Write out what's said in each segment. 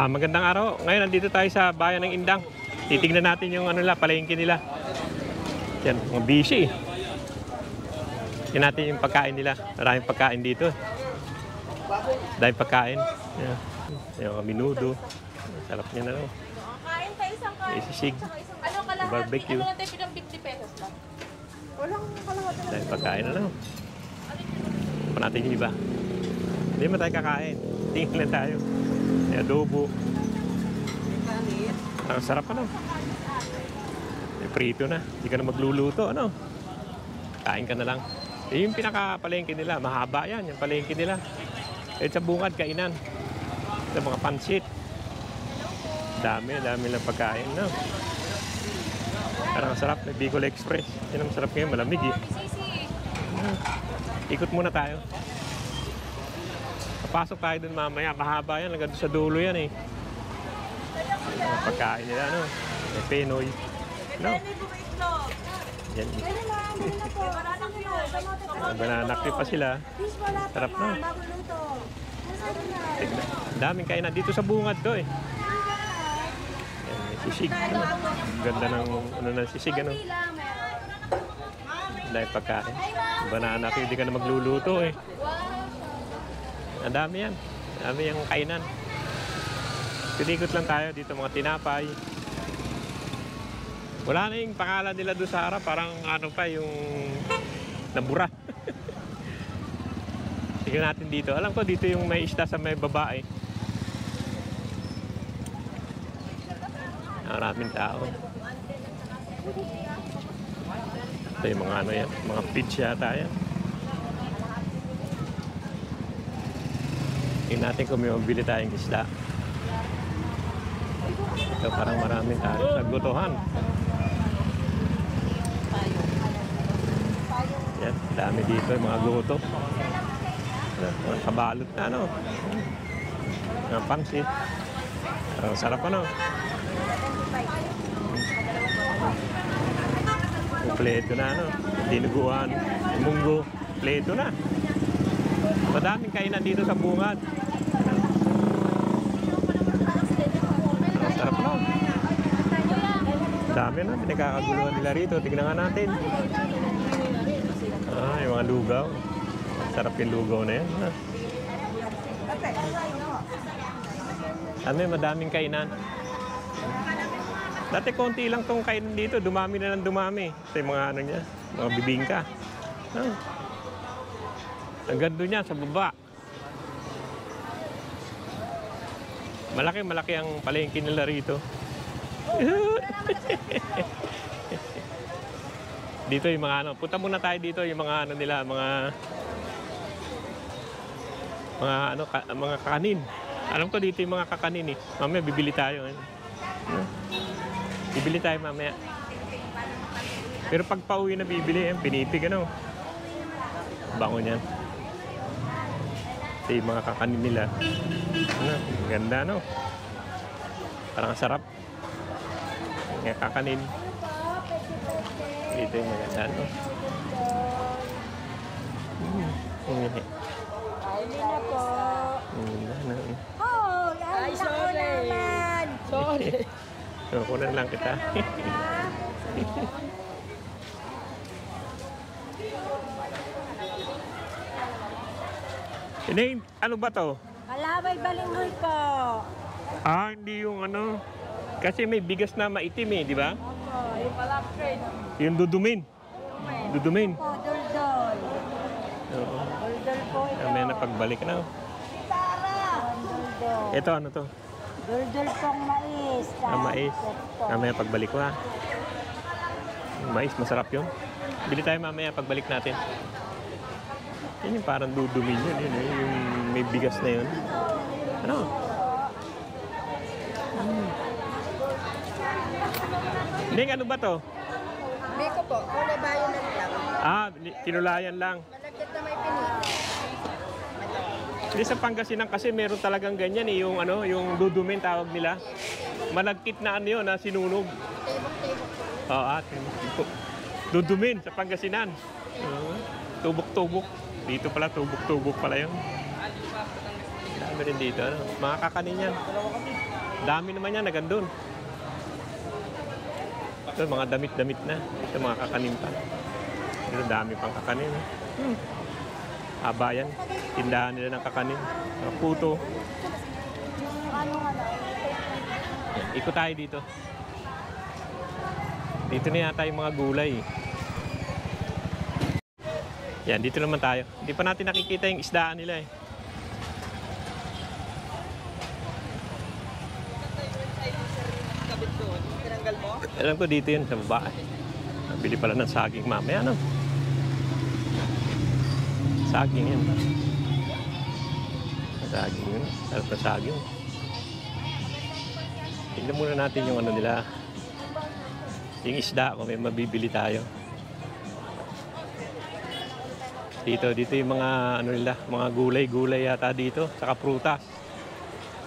Magandang araw. Ngayon nandito tayo sa bayan ng Indang. Titingnan natin yung ano nila, palengke nila. Yan, mga busy. Tingnan natin yung pagkain nila. Maraming pagkain dito. Dahil pagkain. Yan. Yung minudo. Sarap niya na. No? Kain tayo isang kain. Isisig. Ano kalahati? Barbecue. Ano natin pinang 50 pesos lang? Walang kalahati na. Dahil pagkain na lang. Pa natin yung iba. Hindi mo tayo kakain. Tingin lang tayo. May adobo. Ang sarap ano. May prito na. Hindi ka na magluluto ano. Kain ka na lang. Yung pinaka-palengke nila. Mahaba yan. Yung palengke nila. Sa bungad, kainan. Sa mga pansit. Dami lang pagkain no. Parang sarap. May Bicol Express. Yan ang sarap ngayon. Malamig eh. Ikot muna tayo. Papasok tayo dun mamaya. Mahaba yan. Hanggang sa dulo yan eh. Pagkain nila, no? May Pinoy. No? Yan. Banana cake pa sila. Sarap na. Tignan. Daming kainan dito sa bungad to eh. Yan, may sisig. Ganda ng ano ng sisig, ano? Dahil pagkain. Banana cake, hindi ka na magluluto eh. Ang dami yan. Dami yung kainan. Pinikot lang tayo dito mga tinapay. Wala na yung pangalan nila doon sa harap. Parang ano pa yung nabura. Tignan natin dito. Alam ko dito yung may isda sa may babae. Maraming tao. Ito yung mga ano yan. Mga pitch yata yan. Tingnan natin kung may mabili tayong isda. Ito parang maraming tayo sa gutuhan. Yan, dami dito yung mga guto. Mga kabalot na ano. Mga pansit. Sarap ano. Kompleto na ano. Dinuguan, munggo. Kompleto na. Madaming kainan dito sa bungad. Sarap na. Dami na. Pinagkakaguluhan nila rito. Tignan nga natin. Yung mga lugaw. Sarap yung lugaw na yan. Madaming kainan. Dati konti lang tong kainan dito. Dumami na ng dumami. Ito yung mga ano niya. Mga bibingka. Ang ganda niya sa baba. Malaki ang palengke nila rito. Dito yung mga ano. Punta muna tayo dito yung mga ano nila, mga kakanin. Alam ko dito yung mga kakanin eh. Mamaya bibili tayo. Bibili tayo mamaya. Pero pag pauwi na bibili, pinipig ano. Bango niyan. Ito yung mga kakanin nila. Ganda no? Parang sarap. Yung kakanin. Dito yung maganda no? Kainin na po. Oh, ay, sorry. Sorry. Kunan lang kita. Ini, ano ba to? Kalaway balinghoy po. Hindi yung ano. Kasi may bigas na maitim eh, di ba? Opo, yung palapit. Yung dudumin. Dudumin. Po, duldol. Oo. Duldol po ito. May napagbalik na. Duldol. Ito ano to? Duldol pong mais. Mais. Mamaya pagbalik ko ha. Yung mais, masarap yun. Bili tayo mamaya pagbalik natin. Yan yung parang dudumin yun. Yung may bigas na yun. Ano? Ning, ano ba to? Biko po, kulay bayo na lang. Kinulayan lang. Malagyan na may pinili. Hindi sa Pangasinan kasi meron talagang ganyan eh. Yung ano, yung dudumin tawag nila. Malagkit na ano yun, na sinunog. Tibok-tibok. Dudumin sa Pangasinan. Tubok-tubok. Dito pala, tubok-tubok pala yun. Dami rin dito, ano? Mga kakanin yan. Dami naman yan, nagandun. Ito, mga damit-damit na. Ito, mga kakanin pa. Ito, dami pang kakanin. Haba yan. Tindahan nila ng kakanin. Mga puto. Yan, ikot tayo dito. Dito na yata yung mga gulay. Yan, dito naman tayo. Hindi pa natin nakikita yung isdaan nila eh. Alam ko dito yun sa baba. Nabili pala ng saging mamaya, no? Saging yun. Saging yun. Sarap na saging. Tignan muna natin yung ano nila. Yung isda, kung may mabibili tayo. Dito yung mga ano nila, mga gulay yata dito, saka prutas.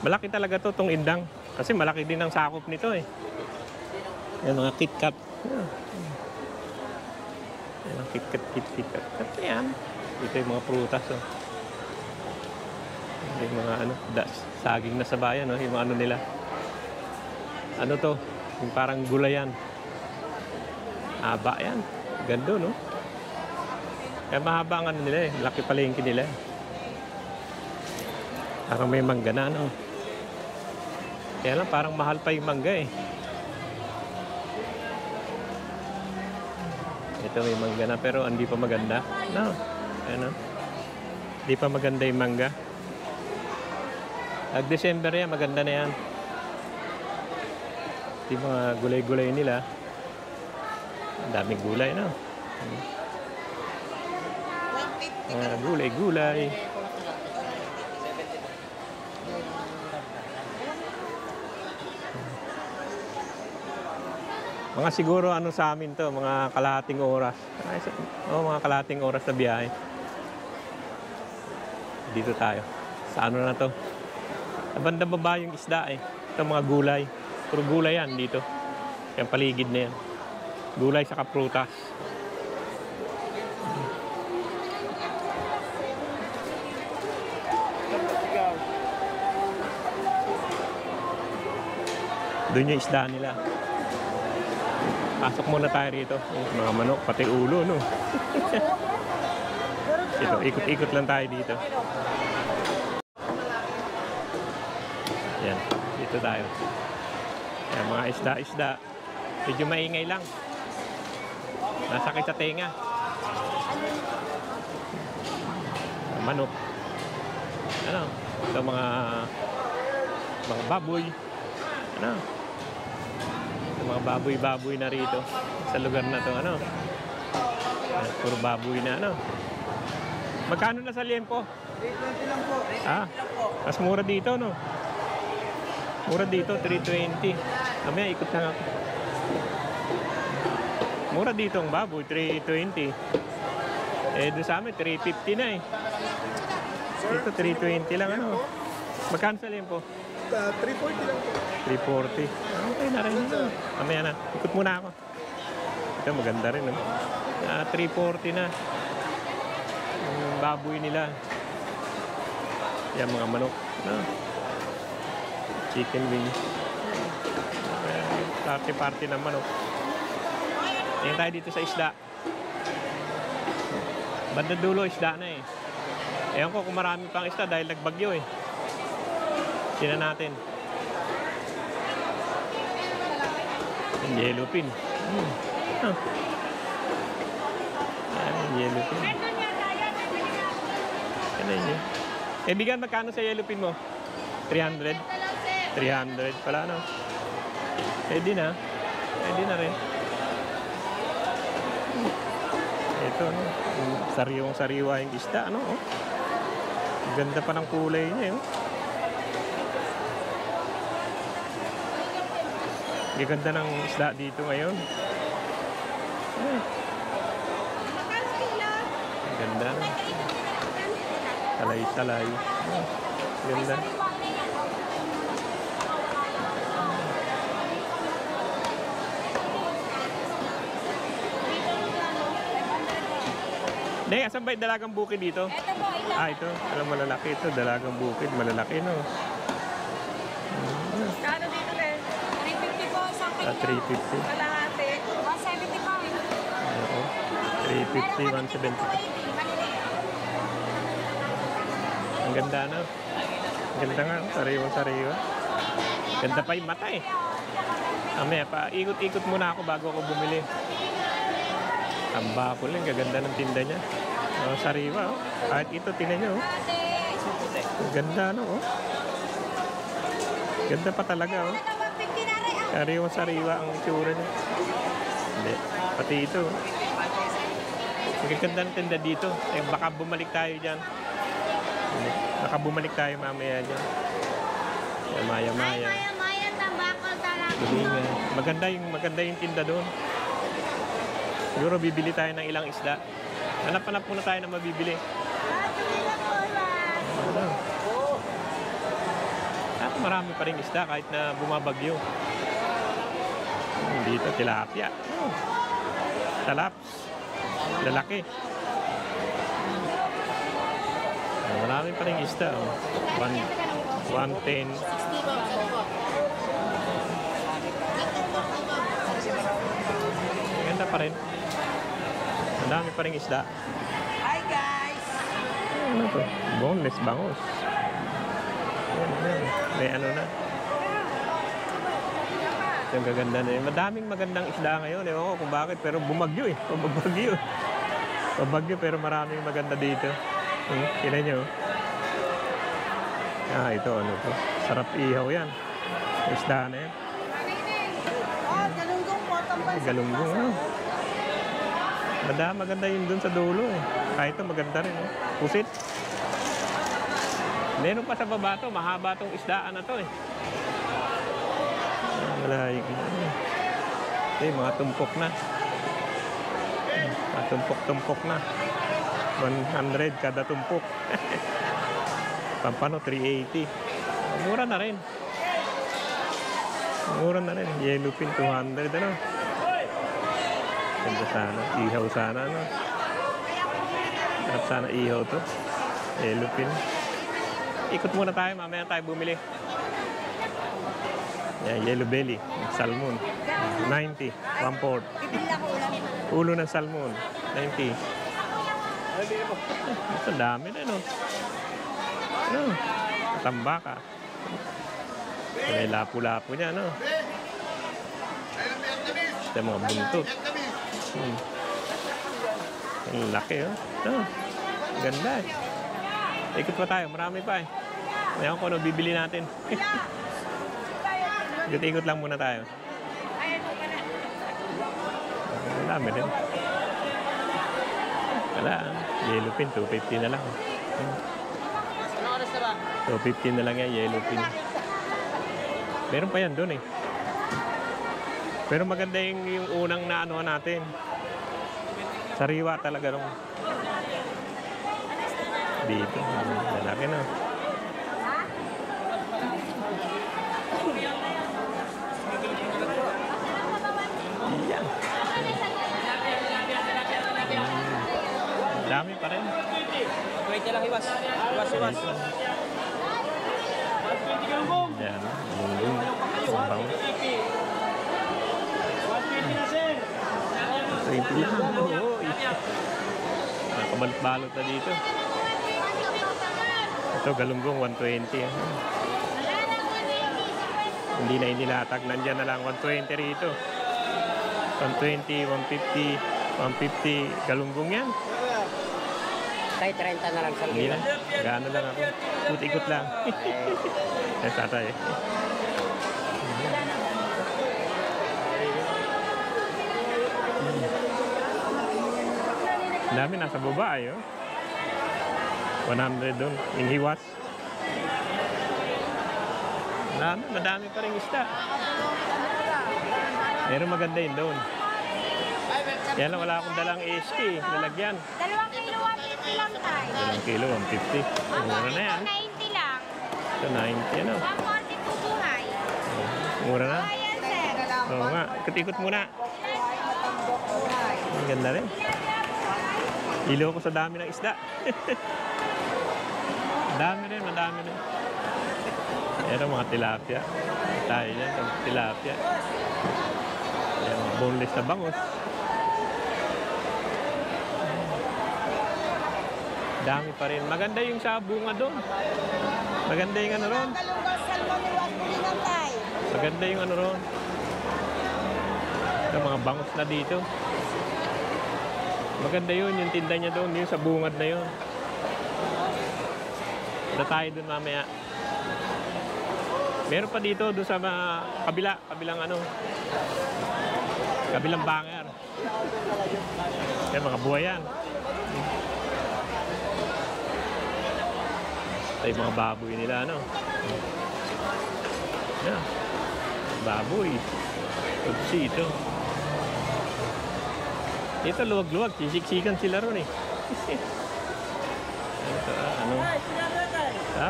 Malaki talaga to, tong indang. Kasi malaki din ang sakop nito eh. Yan mga KitKat. Yan mga KitKat. At yan. Dito yung mga prutas oh. Yung mga ano, saging na sa bayan oh, yung mga ano nila. Ano to? Yung parang gulayan. Haba yan. Ganda no? Kaya mahaba ang ano nila eh. Laki palengke nila eh. Parang may mangga na no? Kaya lang parang mahal pa yung mangga eh. Ito may mangga na pero hindi pa maganda. No? Ano? Hindi pa maganda yung mangga. December yan, maganda na yan. Yung mga gulay-gulay nila. Ang daming gulay, no? Gulay-gulay. Mga siguro ano sa amin to, mga kalahating oras. Mga kalahating oras na biyahe. Dito tayo. Sa ano na to? Sa bandang baba yung isda eh. Ito mga gulay. Puro gulay yan dito. Yung paligid na yan. Gulay sa prutas. Doon yung isda nila. Pasok muna tayo rito. Mga manok, pati ulo, no? Ito, ikot-ikot lang tayo dito. Yan, dito tayo. Yan, mga isda-isda. Medyo maingay lang. Nasakit sa tenga. Manok. Ano? Ito mga baboy. Ano? Ito mga baboy-baboy na rito. Sa lugar na to, ano? Puro baboy na, ano? Magkano na sa liempo? 320 lang po. Mas mura dito, no? Mura dito, 320. Mamaya, ikot na ako. Mura dito ang baboy, 320. Doon sa amin, 350 na eh. Dito, 320 lang, ano? Magkano sa liempo? 340 lang po. 340. Okay na rin. Mamaya na. Ikot muna ako. Ito, maganda rin, no? 340 na. Yung baboy nila. Yan, mga manok. No? Chicken wings. Party-party ng manok. Tingin tayo dito sa isda. Banda dulo, isda na eh. Ewan ko kung marami pang isda dahil nagbagyo eh. Tingnan natin. Yellowfin. Yellowfin. Ano yun? Bigan, magkano sa yellowfin mo? 300? 300 pala, no? Pwede na. Pwede na rin. Ito, no? Sariwang-sariwa yung isda, ano? Oh. Ganda pa ng kulay niya, oh. Ganda ng isda dito ngayon. Ganda. Talay-talay. Ganda. Nay, asan ba yung dalagang bukid dito? Ito po, ilan? Ito. Alam, malalaki ito. Dalagang bukid. Malalaki, no? Kano dito rin? 350 po, isang Ah, 350. kalahati. 170 po. Oo. 350, 170. Ang ganda na. Ang ganda nga, sariwa-sariwa. Ganda pa yung mata eh. Mamaya pa, ikot-ikot muna ako bago ako bumili. Ang bako lang, gaganda ng tinda niya. Oh, sariwa oh. Kahit ito, tingnan nyo oh. Ang ganda no oh. Ganda pa talaga oh. Sariwa-sariwa ang itsura niya. Hindi, pati ito oh. Magaganda ng tinda dito. Eh, baka bumalik tayo dyan. Hindi. Baka bumalik tayo mamaya dyan. Maya-maya. Maya, tambakol talaga. Maganda yung tinda doon. Siguro bibili tayo ng ilang isda. Hanap-hanap muna tayo na mabibili. At marami pa rin isda kahit na bumabagyo. Dito, tilapia. Talaps. Lalaki. Marami pa rin isda. 110. Ganda pa rin. Ang dami pa rin isda. Hi guys! Ano to? Boneless bangus. Yan. May ano na. Yung gaganda na yun. Madaming magandang isda ngayon. Ewan ko kung bakit. Pero bumagyo eh. Pabagyo. Pabagyo pero maraming maganda dito. Tignan nyo. Ah, ito ano to. Sarap ihaw yan. Isda na yan. Galunggong po. Ay, galunggong. Oh. Maganda yun dun sa dulo eh. Kahit ito maganda rin eh. Pusit. Meron pa sa baba to. Mahaba tong isdaan na to eh. Malayig na. Eh, mga tumpok na. Mga tumpok-tumpok na. 100 kada tumpok. Pampano, 380. Mura na rin. Mura na rin. Yellowfin, 200. Ano? Ganda sana. Ihaw sana. Ano? Sarap sana ihaw to. Yellowfin. Ikot muna tayo. Mamaya tayo bumili. Yan, yellow belly. Salmon. 90. 1/4. Ulo ng salmon. 90. Ito dami na, no? Ano? Tambaka. May lapu-lapu niya, no? Ito mga buntot. Ang laki, oh. Oh. Ganda, eh. Ikot pa tayo. Marami pa, eh. Mayroon ko, no? Bibili natin. Ikot-ikot lang muna tayo. Marami din. Wala. Yellowfin, 250 na lang. 250 na lang yan, yellowfin. Meron pa yan doon eh. Pero maganda yung unang naano natin. Sariwa talaga nung. Dito. Lalaki na. Yan. Dami pa rin. 20 lang iwas. Iwas. Yan. Lunglung. Sabaw. 20 lang. Oo. Nakabalot-balot na dito. Ito, galunggong 120. Hindi na inilatag. Nandyan na lang 120 rito. 120, 150, 150. Galunggong yan. Kay 30 na lang sa Hindi na. Gaano lang ako. Ikot-ikot lang. Eh, tatay. Dami nasa baba eh. 100 doon. Yung hiwas. Madami pa rin isda. Pero maganda yun doon. Yan lang, wala akong dalang SK. Lalagyan. 2 kilo, 150 lang tayo. 2 kilo, 150. Mura na yan. 90 lang. Ito, 90 ano. 140 po buhay. Mura na. Ayan, sir. Oo nga. Ikot-ikot muna. Ang ganda rin. Ilo ko sa dami ng isda. Madami rin. Pero mga tilapia. tayo yan, tilapia. Yan, boneless na bangus. Dami pa rin. Maganda yung sa bunga doon. Maganda yung ano ron. Kalunggas salmon ni Juan Pulinantay. Maganda yung ano ron. Ito, mga bangus na dito. Maganda yun, yung tinda niya doon, yung sa bungad na yun. Punta tayo doon mamaya. Meron pa dito, doon sa kabilang ano, kabilang banger. Yan, mga buhay yan. Ito yung mga baboy nila, ano. Yan. Baboy. Tutsi ito. Ito luwag-luwag, sisiksikan sila ron eh. Ito, ano?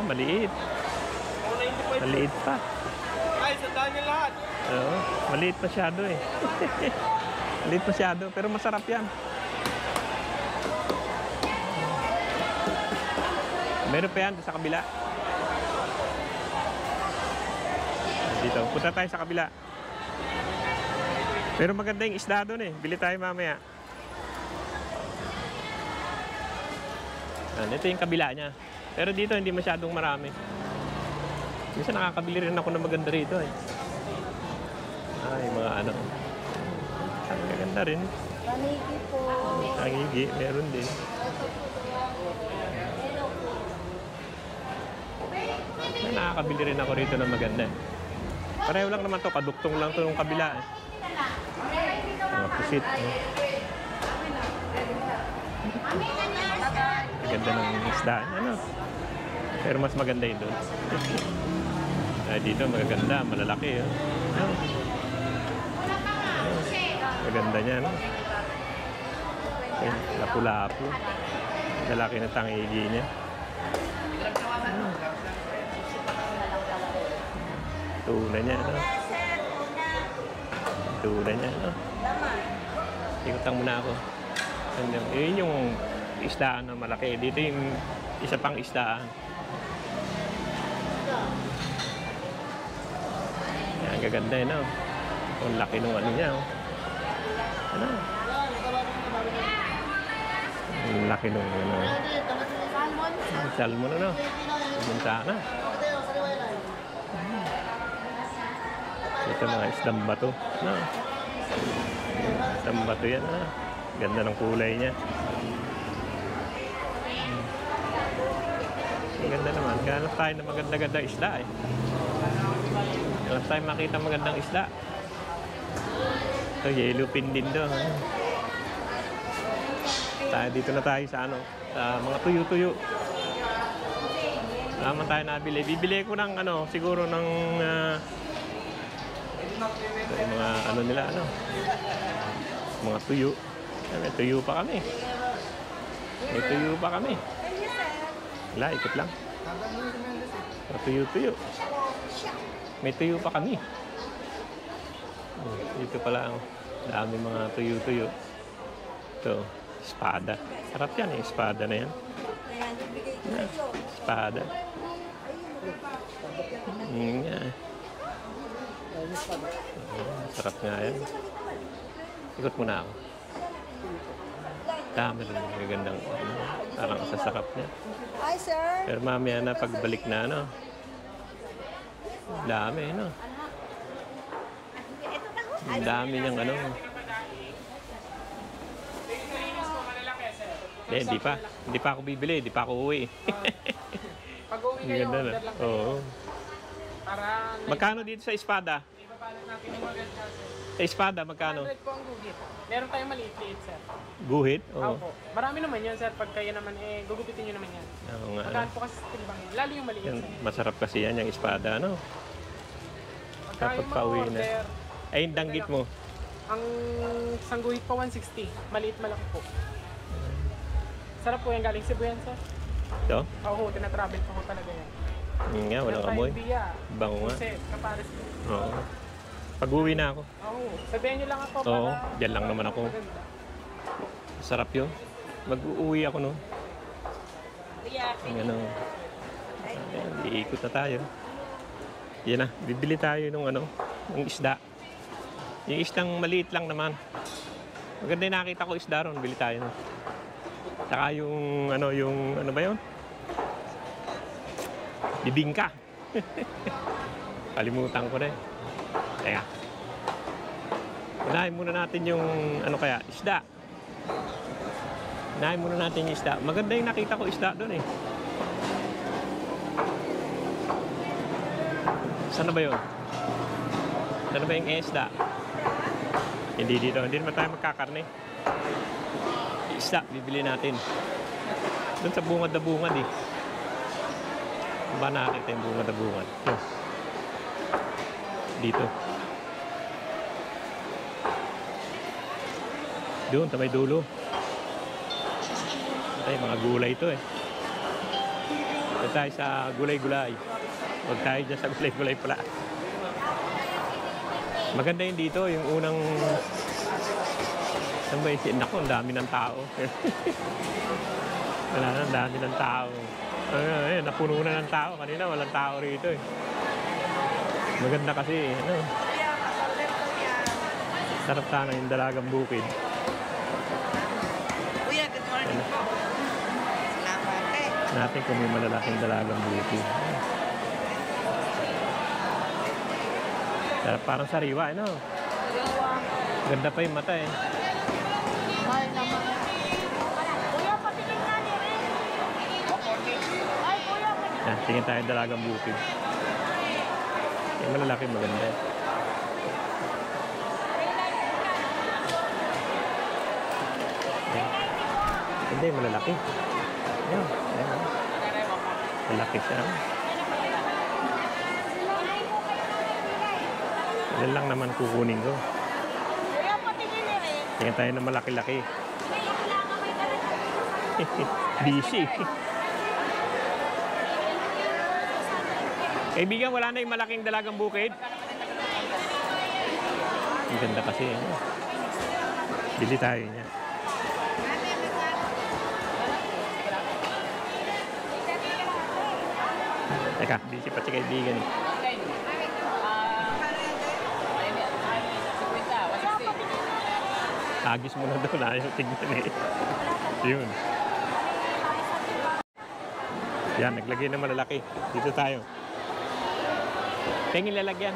Maliit. Maliit pa. Ay, sandaan niyo lahat. Oo, maliit masyado eh. Maliit masyado, pero masarap yan. Meron pa yan sa kabila. Dito, punta tayo sa kabila. Pero maganda yung isda doon eh. Bili tayo mamaya. Ito yung kabila niya. Pero dito hindi masyadong marami. Minsan nakakabili rin ako ng maganda rito eh. Ay, mga ano. Ang maganda rin. Paniki po. Tangigi, meron din. Nakakabili rin ako rito ng maganda eh. Pareho lang naman to, kaduktong lang to yung kabila eh. Mga pusit. Ganda ng isda. Ano? Pero mas maganda yun doon. Dito magaganda, malalaki. Oh. Maganda niya. No? Lapu-lapu. Lalaki na tangigi niya. Tuna niya. No? Tuna niya. No? Ikutang muna ako. Yun yung isdaan na malaki. Dito yung isa pang isdaan. Yan, gaganda yun. No? Ang laki nung ano niya. Oh. Ano? Ang laki nung ano. Salmon ano? Pumunta na. Ito mga isdang bato. No? Isdang bato yan. No? Ganda ng kulay niya. Ganda naman. Kaya tayo na maganda-ganda isda eh. Kaya tayo makita magandang isda. Ito, yellowfin din doon. Dito na tayo sa ano, sa mga tuyo-tuyo. Naman tayo nabili. Bibili ko ng ano, siguro ng mga ano nila, ano. Mga tuyo. May tuyo pa kami. May tuyo pa kami. Wala, ikot lang. Tuyo-tuyo. May tuyo pa kami. Dito pala ang dami mga tuyo-tuyo. Ito, espada. Sarap yan eh, espada na yan. Espada. Yeah. Sarap nga yan. Ikot muna ako. Dami rin magagandang ano, parang sasakap niya. Hi, sir. Pero mamaya na pagbalik na ano. Dami, no? Ang dami niyang ano. Hindi pa. Hindi pa ako bibili. Hindi pa ako uwi. Pag uwi kayo, Ganda na. order lang kayo. Oo. Para Magkano dito sa espada? ipapalit natin yung maganda. Sa espada, magkano? 100 po ang gugit. Meron tayong maliit-liit, sir. Guhit? Oo. Opo. Marami naman yan, sir. Pag kayo naman, gugupitin nyo naman yan. Oo nga. Magkaan po kasi sa tilbang yan. Lalo yung maliit, Yan, sir. masarap kasi yan, yung espada, no? Pagka Kapag yung pauwi mga na. order, Ay, yung danggit mo. ang sangguhit pa 160. Maliit malaki po. Sarap po yan. Galing Cebu yan, sir. Ito? Oo, tinatravel po ko talaga yan. Yun nga, walang Meron amoy. tayong biya. Bango nga. Puset, kapares po. Oo. Pag-uwi na ako. Oo. Sabihin nyo lang ako Oo, para dyan lang naman ako. maganda. Sarap yun. Mag-uwi ako, no? Ang ano. Ayan, iikot na tayo. Yan na, bibili tayo ng ng isda. Yung isdang maliit lang naman. Maganda yung nakita ko isda ron, bili tayo. No? Saka yung ano ba yun? Bibingka. Kalimutan ko na eh. Teka. Unahin muna natin yung isda. Unahin muna natin yung isda. Maganda yung nakita ko isda doon eh. Saan ba yun? Saan ba yung isda? Hindi dito. Hindi naman tayo magkakarne. Isda, bibili natin. Doon sa bungad na bungad eh. Ba nakakita yung bungad na bungad? Dito. Doon, sa may dulo. Ito mga gulay ito eh. Ito tayo sa gulay-gulay. Huwag tayo dyan sa gulay-gulay pala. Maganda yun dito, yung unang... Saan ba yun? Naku, ang dami ng tao. Wala na, ang dami ng tao. Ayun, napuno na ng tao. Kanina, walang tao rito eh. Maganda kasi, sarap sana yung dalagang bukid. Kuya, good morning po. Salamat eh. Natin kung may malalaking dalagang bukid. Sarap parang sariwa, ano? Ganda pa yung mata eh. Mahal naman. Kuya, patingin nga niya rin. Ay, kuya, Yan, tingin tayo dalagang bukid. Yung malalaki maganda eh. Hindi, malalaki. Ayan, ayan. Malaki siya. Ilan lang naman kukunin ko. kuya, patingin niya rin. Tingnan tayo ng malaki-laki. Busy. Kaibigan, wala na yung malaking dalagang bukid. Ang ganda kasi. Bili tayo niya. Teka, busy pa si kaibigan eh. Agis mo na doon, ayaw tignan eh. Yun. Yan, naglagay na malalaki. Dito tayo. Tingin lalagyan.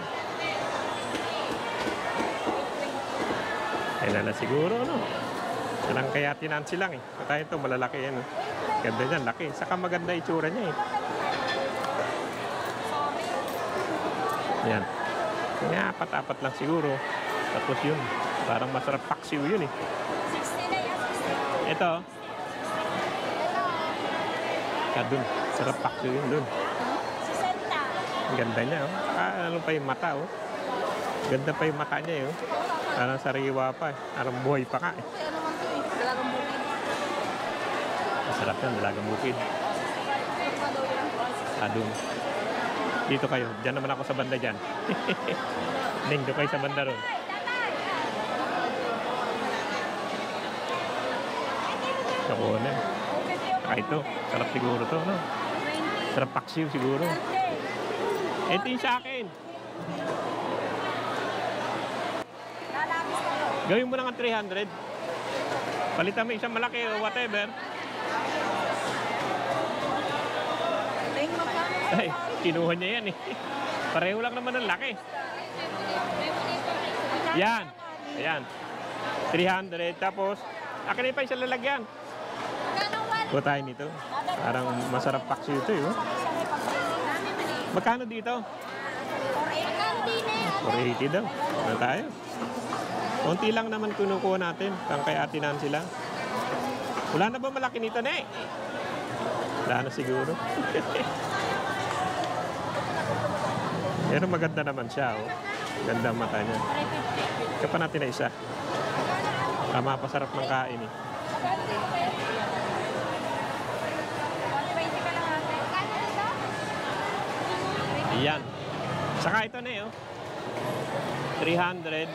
Kailan na siguro, no? Walang kaya tinansi lang eh. Tayo ito, malalaki yan. Oh. Ganda niyan, laki. Saka maganda itsura niya eh. Yan. Kaya apat-apat lang siguro. Tapos yun. Parang masarap paksiw yun eh. Ito. Dun. Sarap paksiw yun dun. Ang ganda niya oh. Ano pa yung mata oh. Ganda pa yung mata niya eh oh. Parang sariwa pa eh. Parang buhay pa ka eh. Ano man to eh? Dalagang bukid. Masarap yan, dalagang bukid. Dun. Dito kayo. Diyan naman ako sa banda dyan. Ning, doon kayo sa banda ron. Ako na. Saka ito. Sarap siguro to, no? Sarap paksiw siguro. Ito yung sa akin. Gawin mo na nga 300. Palitan mo isang malaki o whatever. Ay, kinuha niya yan eh. Pareho lang naman ang laki. Yan. Ayan. 300. Tapos, akin na pa isang lalagyan. Kuha tayo nito. Parang masarap paksiw ito eh. Oh. Magkano dito? 480 daw. Ano tayo? Konti lang naman kinukuha natin. Kang kay Ate Nancy lang. Wala na ba malaki nito na eh? Wala na siguro. Pero maganda naman siya. Oh. Ganda ang mata niya. Kapa natin na isa. Mapasarap ng kain eh. Ayan. Saka ito na eh. Oh. 300.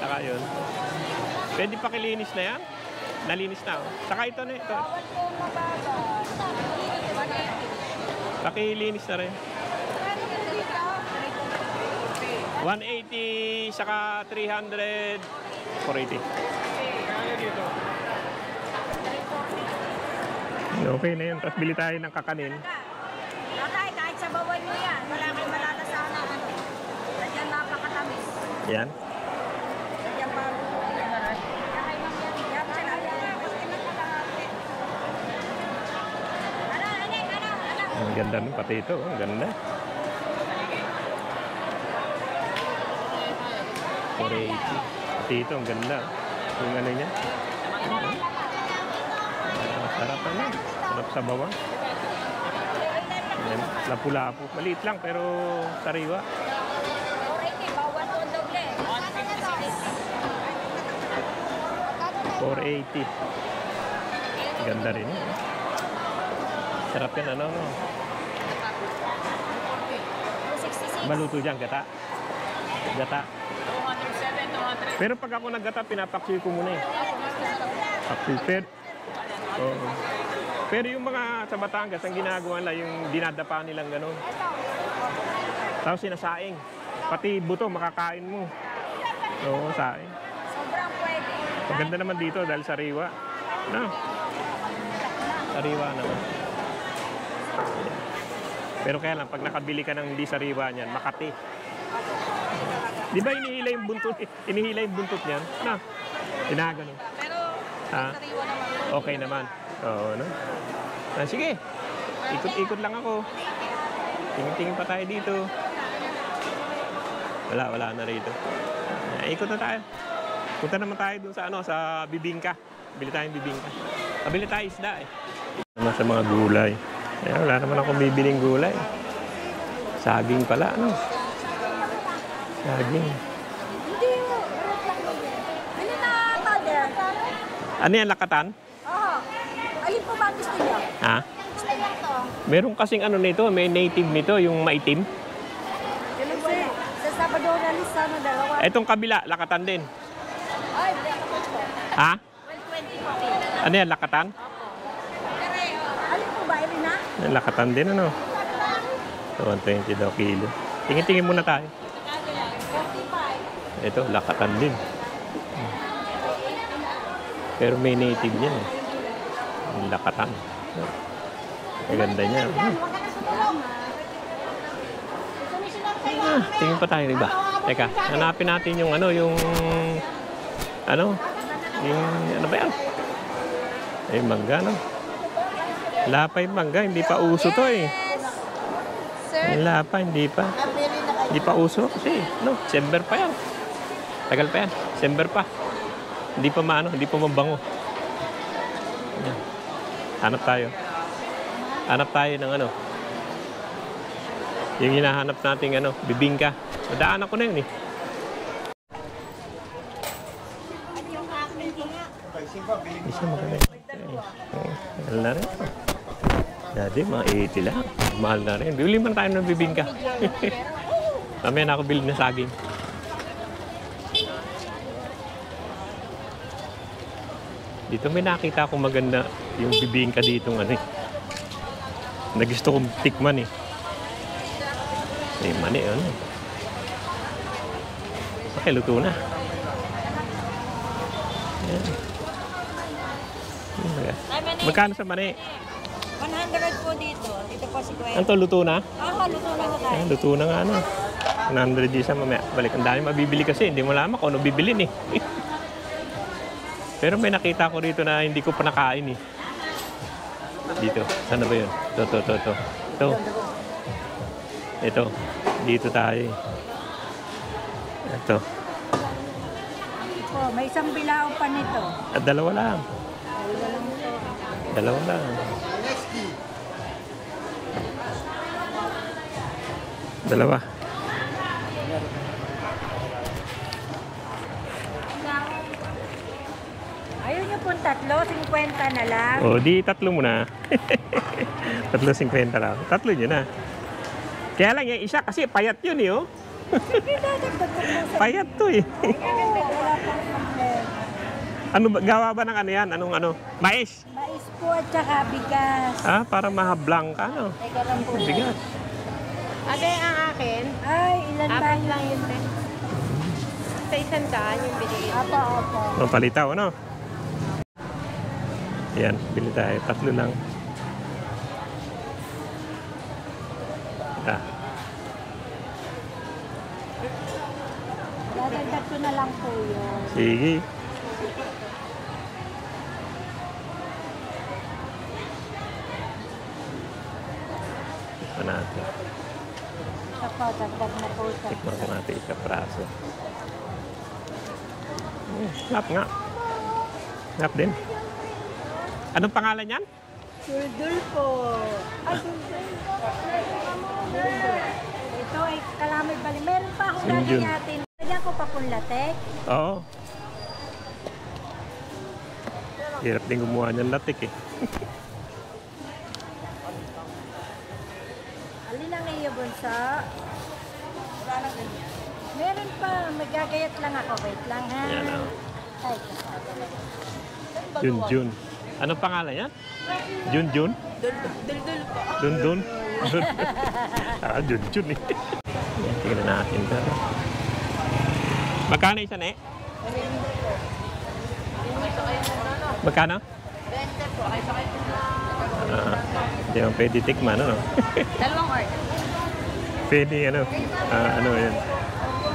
Saka yun. Pwede pakilinis na yan. Nalinis na. Oh. Saka ito na ito. Pakilinis na rin. 180 saka 300, 480. Okay na yun. Tapos bili tayo ng kakanin. Tatay, kahit sa bawal mo yan, wala kang malalasahan na ano. Nandiyan napakatamis. Yan. Nandiyan pa. Kaya ma'am yan. Yan, salamat. Ano? Ang ganda nun, pati ito. Ang ganda. 480. Pati ito, ang ganda. Yung ano niya. Masarap ano. Sarap sa bawang. Yan, lapu-lapu. Maliit lang pero sariwa. 480, bawal to doble. 480. Ganda rin. Sarap yan, ano, no? 266. Maluto dyan, gata. Gata. 207, 200. Pero pag ako naggata, pinapaksiw ko muna eh. Paksiw. Oo. Pero yung mga sa Batangas, ang ginagawa nila, yung dinadapa nilang gano'n. Tapos sinasaing. Pati buto, makakain mo. Oo, saing. Sobrang pwede. Maganda naman dito dahil sariwa. No? Sariwa naman. Pero kaya lang, pag nakabili ka ng hindi sariwa niyan, Makati. Di ba inihila yung buntot? Inihila yung buntot niyan? Na, ginagano. Pero, Ha? sariwa naman. Okay naman. Oo, no? Ah, sige. Ikot-ikot lang ako. Tingin-tingin pa tayo dito. Wala na rito. Ikot na tayo. Punta naman tayo dun sa sa bibingka. Bili tayong bibingka. Pabili tayo isda eh. Sa mga gulay. Wala naman akong bibiling gulay. Saging pala, ano? Saging. Hindi mo. Ano na, mother? Ano yan, lakatan? Oo. Alin po ba gusto niyo? Ha? Gusto niyo ito? Meron kasing ano nito, may native nito, yung maitim. Ganun po. Sa Sabado na Luzano, dalawa. Etong kabila, lakatan din. Ay, ako po. Ha? 120 po. Ano yan, lakatan? Alin po ba, Irina? Lakatan din, ano? So, 120 daw kilo. Tingin-tingin muna tayo. 45. Ito, lakatan din. Pero may native yan eh. Yung lakatan. Ang ganda niya. Tingin pa tayo, iba. Teka, hanapin natin yung ano, yung ano ba yan? Ay, mangga, no? Lapay mangga, hindi pa uso to eh. Sir, Yung lapa, hindi pa. nabili na kayo. Hindi pa uso kasi, no, December pa yan. Tagal pa yan, December pa. Hindi pa hindi pa mabango. Yan. Hanap tayo. Hanap tayo ng ano. Yung hinahanap nating bibingka. Nadaanan ko na yun eh. Isa magaling. Mahal na rin. Dati, mga 80 lang. Mahal na rin. Bili man tayo ng bibingka. Mamaya na ako bili na saging. Dito may nakita akong maganda yung bibingka dito na gusto kong tikman eh. May mani, ano. Okay, luto na. Ayan. Magkano sa mani? 100 po dito. Dito po si Kuya. Ano to, luto na? Luto na po tayo. Ayan, luto na nga, 100 isa mamaya. Balik, ang dami mabibili kasi. Hindi mo alam kung ano bibilin eh. Pero may nakita ko rito na hindi ko pa nakain eh. Dito. Sana ba yun? Ito. Ito. Dito tayo. Ito. Po, may isang bilao pa nito. At dalawa lang. Dalawa lang. Dalawa. Ayaw niyo po tatlo, 50 na lang. O, di tatlo muna. 3.50 lang. Tatlo nyo na. Kaya lang yung isa kasi payat yun eh, oh. Payat to eh. Ano ba, gawa ba ng ano yan? Anong Mais? Mais po at saka bigas. Ah, para mahablang ka, no? Teka lang po. Bigat. Ate, ang akin? Ay, ilan Ilan ba Apat lang yun, te. Sa isang daan yung binigay. Opo, opo. O, palitaw, ano? Yan, bili tayo. 3 lang. Ah, Dadagdag ko na lang po yun. sige. Tikman natin. Ito po, dagdag na po siya. Tikman ko natin ikapraso. Ngap nga. Ngap din. Anong pangalan yan? Suldul po. Ay, suldul. Suldul. Ito ay kalamay bali. Meron pa akong Suldul. gagayatin. Lagyan ko pa pong latek. Oo. Hirap din gumawa niyan latik eh. Alin ang iyo, bunso? Meron pa. Magagayat lang ako. Wait lang, ha? Yan o. Ay, Junjun. Anong pangalan yan? Junjun? Dul-dul po. Dundun? Ah, Junjun eh. Yan, tingnan natin ito. Magkano isa na eh? Magkano? 20 po. Ay, sakay po na. Hindi mo pwede tikman, ano? Dalawang order. Pwede, ano? Ano yan?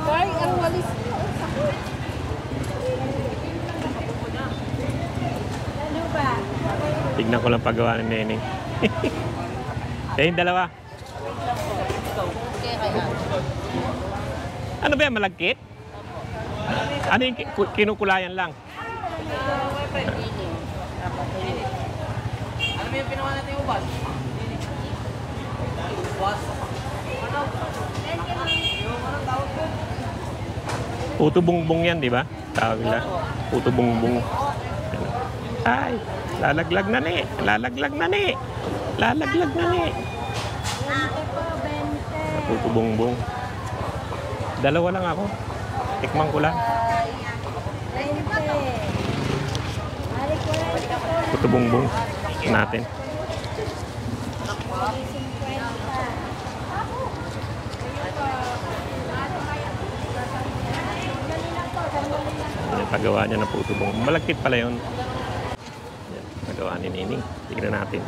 Ay, ang walis. ano ba? Tignan ko lang paggawa ng neneng. Yung dalawa. Okay, kaya. Ano ba yan? Malagkit? Ano yung kinukulayan lang? Ano mo yung pinawa natin yung ubas? Ubas? Puto bungbong yan, di ba? Tawag nila. Puto bungbong. Ay, lalaglag na ni. Lalaglag na ni. Lalaglag na ni. 20 po, 20. Puto bungbong. Dalawa lang ako. Tikman ko lang. 20. Balik ko lang ito po. Puto bungbong natin. 50. Yan, paggawa niya ng puto bungbong. Malagkit pala yun. Yan, paggawa ni Nining. Tignan natin.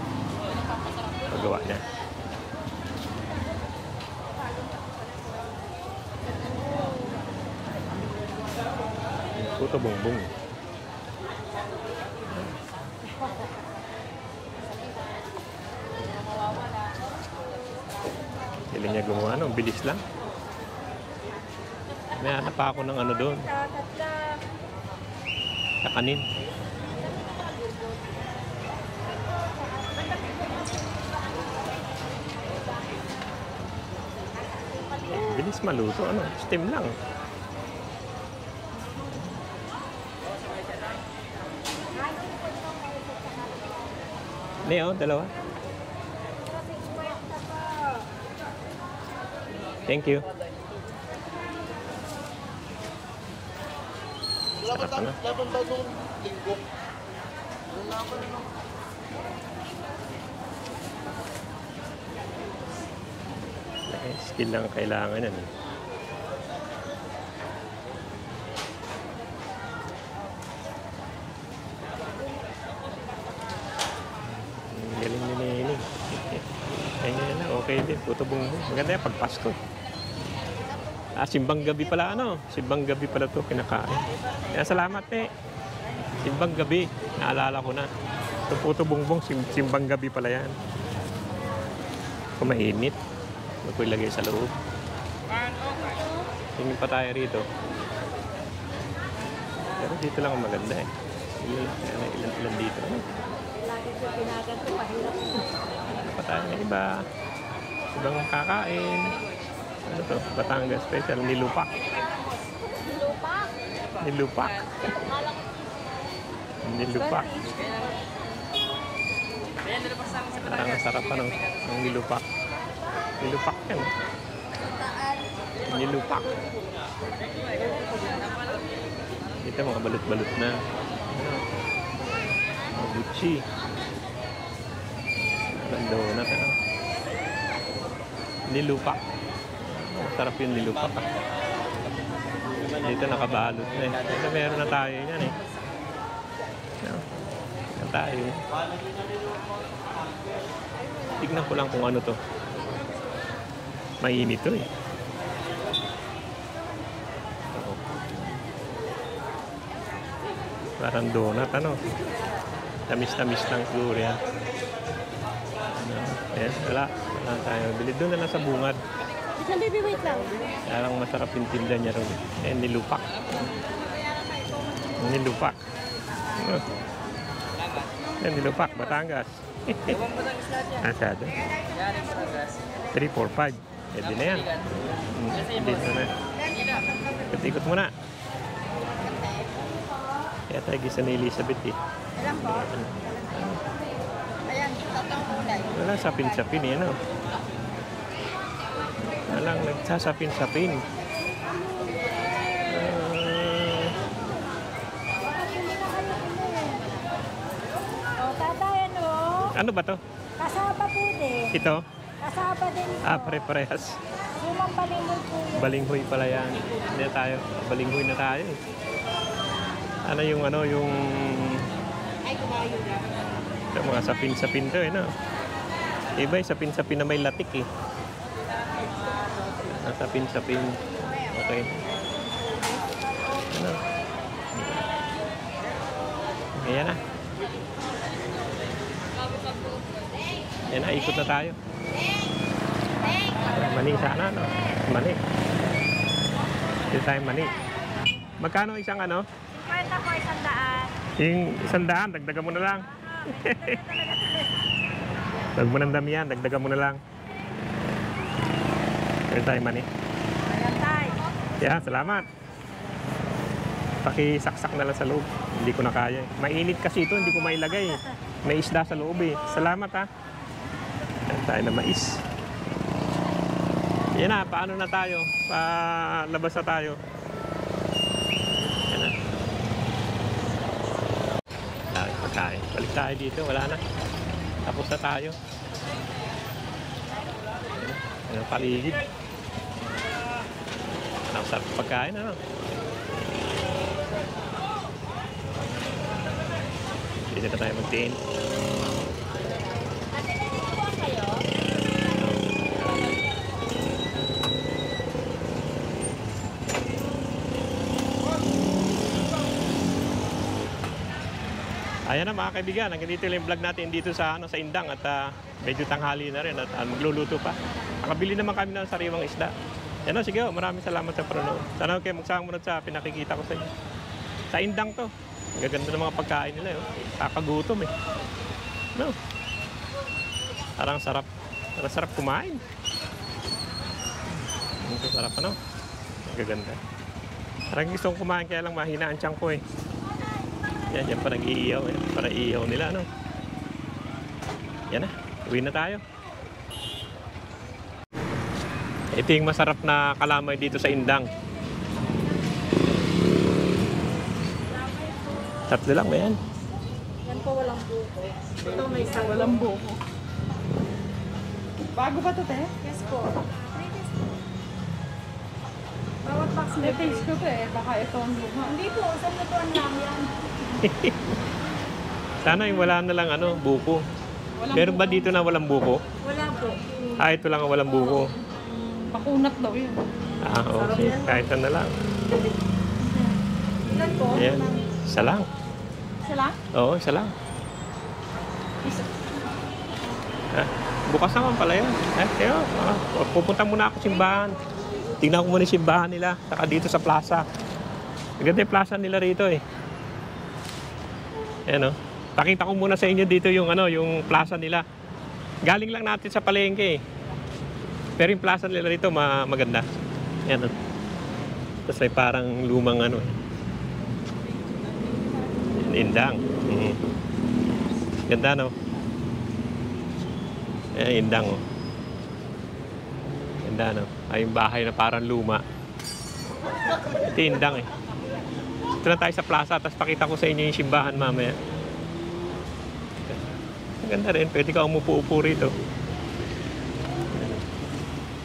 Paggawa niya. Puto bungbong. Sila niya gumawa, no? Bilis lang. May hanap pa ako ng ano doon. Kakanin. Bilis maluto, ano? Steam lang. Leo, dalawa. Thank you. Sarap na. Laban ba nung linggo? Skill lang ang kailangan yan. Galing ni Nene. Ayun na, okay din. Puto bungbong. Maganda yan pag Pasko. Simbang gabi pala ano. Simbang gabi pala to kinakain. Kaya salamat eh. Simbang gabi. Naalala ko na. Ito puto bungbong, simbang gabi pala yan. Kung mainit. Huwag ko ilagay sa loob. Tingin pa tayo rito. Pero dito lang ang maganda eh. Ilan dito. Lagi ko pinaganto, mahirap. Ano pa tayo ng iba? Ibang kakain. Ano to? Batangas special. Nilupak. Nilupak. Nilupak. Parang masarap ano. Ang nilupak. Nilupak yan. Nilupak. Ito mga balot-balot na. Ano? Mga Gucci. Ang donut ano. Nilupak. Masarap yung nilupak. Dito nakabalot na eh. Dito meron na tayo yan eh. Yan tayo. Tignan ko lang kung ano to. Mainit to eh. Oo. Parang donut ano. Tamis-tamis lang siguro yan. Ano, ayan, wala. Wala tayo. Bili doon na lang sa bungad. Isang baby, wait lang. Parang masarap yung tinda niya rin. Eh, nilupak. Nilupak. Eh, nilupak, Batangas. Ibang Batangas lahat yan. Asado. Yan, yung Batangas. 3, 4, 5. Pwede na yan. Dito na. Ikot muna. Kaya tayo gisa ni Elizabeth eh. Alam po. Ayan, tatlong kulay. Wala sapin-sapin eh, no? Walang nagsasapin-sapin. O, tatay, ano? Ano ba to? Kasaba po din. Ito? Kasaba din po. Ah, pare-parehas. Lumang balinghoy po yan. Balinghoy pala yan. Hindi na tayo. Balinghoy na tayo eh. Ano yung Ay, kumayo na. yung mga sapin-sapin to eh, no? Iba yung sapin-sapin na may latik eh. Ah, sapin-sapin. Okay. Ano? Ayan na. Ayan na, ikot na tayo. Mani sana, no? Mani. Dito tayo mani. Magkano isang ano? 50 po, 100. Yung 100, dagdagan mo na lang. Huwag mo nang dami yan, dagdagan mo na lang. Dito tayo mani. Ayan, tay. Yeah, salamat. Pakisaksak na lang sa loob. Hindi ko na kaya. Mainit kasi ito, hindi ko mailagay. May isda sa loob eh. Salamat ha. Ayan tayo na mais. Yan na, paano na tayo? Palabas na tayo. Yan na. Dahil pagkain. Balik tayo dito, wala na. Tapos na tayo. Yan ang paligid. Ang sarap pagkain, ano? Dito na tayo magtiin. Ayan na mga kaibigan, hanggang dito lang yung vlog natin dito sa Indang at medyo tanghali na rin at magluluto pa. Nakabili naman kami ng sariwang isda. Yan o, sige o, maraming salamat sa panonood. Sana kayo magsamunod sa pinakikita ko sa inyo. Sa Indang to. Ang gaganda ng mga pagkain nila eh. Kakagutom eh. No? Parang sarap. Parang sarap kumain. Ang sarap ano? Ang gaganda. Parang gusto kong kumain kaya lang mahina ang tiyan ko eh. Yan, yan parang iiyaw eh. Parang iiyaw nila, no? Yan na, uwi na tayo. Ito yung masarap na kalamay dito sa Indang. Tatlo lang ba yan? Yan po, walang buko. Ito may isang walang buko. Bago ba ito, te? Yes po. Bawat box may Taste ko to eh. Baka ito ang luma. Hindi po, sa lutuan lang yan. Sana yung wala na lang ano, buko. Meron ba dito na walang buko? Wala po. Ah, ito lang ang walang buko. Pakunat daw yun. Ah, okay. Kahit na lang. Ilan po? Ayan. Isa lang. Sila? Oo, isa lang. Ah, bukas naman pala yun. Kaya, pupunta muna ako simbahan. Tingnan ko muna yung simbahan nila. Saka dito sa plaza. Maganda yung plaza nila rito eh. Ayan o. Pakita ko muna sa inyo dito yung yung plaza nila. Galing lang natin sa palengke eh. Pero yung plaza nila rito maganda. Ayan o. Tapos may parang lumang Indang. Ganda no. Ayan, Indang o. Ganda no. Ay yung bahay na parang luma. Ito Indang eh. Ito na tayo sa plaza, tapos pakita ko sa inyo yung simbahan mamaya. Maganda rin, pwede ka umupo-upo rito.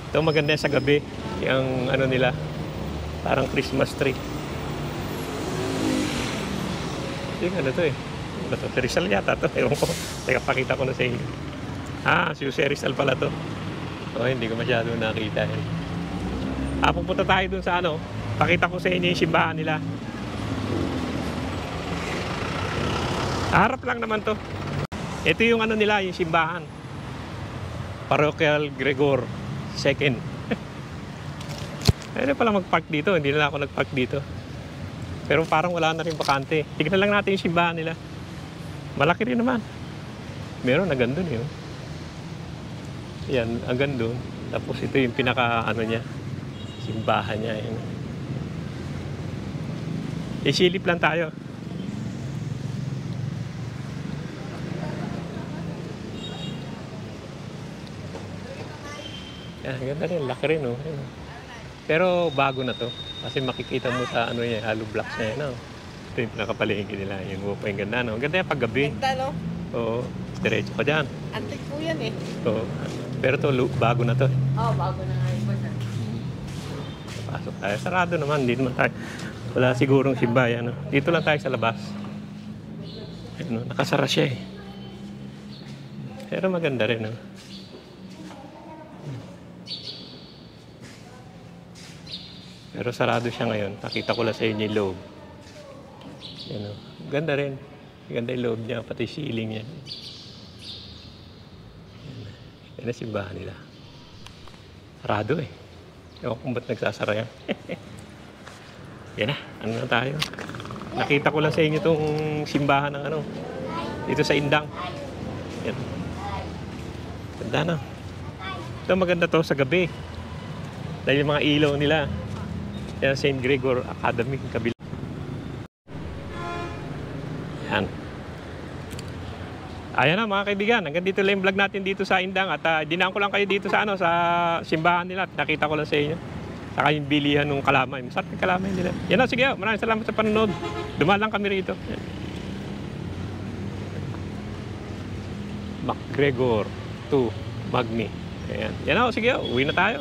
Ito maganda sa gabi. Yung ano nila, parang Christmas tree. Yung ano to eh. Ano to? Si Rizal yata to. Ewan ko. Teka, pakita ko na sa inyo. Ah, si Jose Rizal pala to. So, hindi ko masyado nakita eh. Pupunta tayo dun sa ano. Pakita ko sa inyo yung simbahan nila. Harap lang naman to. Ito yung ano nila, yung simbahan. Parochial Gregor II. Pwede pala mag-park dito. Hindi na ako nag-park dito. Pero parang wala na rin bakante. Tignan lang natin yung simbahan nila. Malaki rin naman. Meron hanggang dun yun. Yan, hanggang dun. Tapos ito yung pinaka ano niya. Simbahan niya. Yan. Isilip lang tayo. Yan, ganda rin. Laki rin, oh. Yan. Pero bago na to. Kasi makikita mo sa ano yan, hollow blocks na yan. No? Ito yung pinakapalengke nila. Yung upo yung ganda. No? Ganda yan paggabi. Ganda, no? Oo. Diretso ka dyan. Antik po yan eh. Oo. Pero to, bago na to. Oo, bago na nga yung basa. Pasok tayo. Sarado naman. Hindi naman tayo. Wala sigurong simbahan. No? Dito lang tayo sa labas. Ayun, no? Nakasara siya eh. Pero maganda rin. No? Pero sarado siya ngayon. Nakita ko lang sa inyo yung loob. Yan, oh. Ganda rin. Ganda yung loob niya. Pati ceiling niya. Yan na simbahan nila. Sarado eh. Ewan kung ba't nagsasara yan. Yan na. Ano na tayo? Nakita ko lang sa inyo itong simbahan ng ano. Dito sa Indang. Yan. Ganda na. Ito maganda to sa gabi. Dahil yung mga ilaw nila. Yan, St. Gregor Academy, kabila. Yan. Ayan na mga kaibigan, hanggang dito lang yung vlog natin dito sa Indang at dinaan ko lang kayo dito sa ano, sa simbahan nila. Nakita ko lang sa inyo. Saka yung bilihan ng kalamay. Masarap yung kalamay nila. Yan na, sige. Maraming salamat sa panonood. Dumaan lang kami rito. Yan. MacGregor 2 Magni. Ayan. Yan na, sige. Uwi na tayo.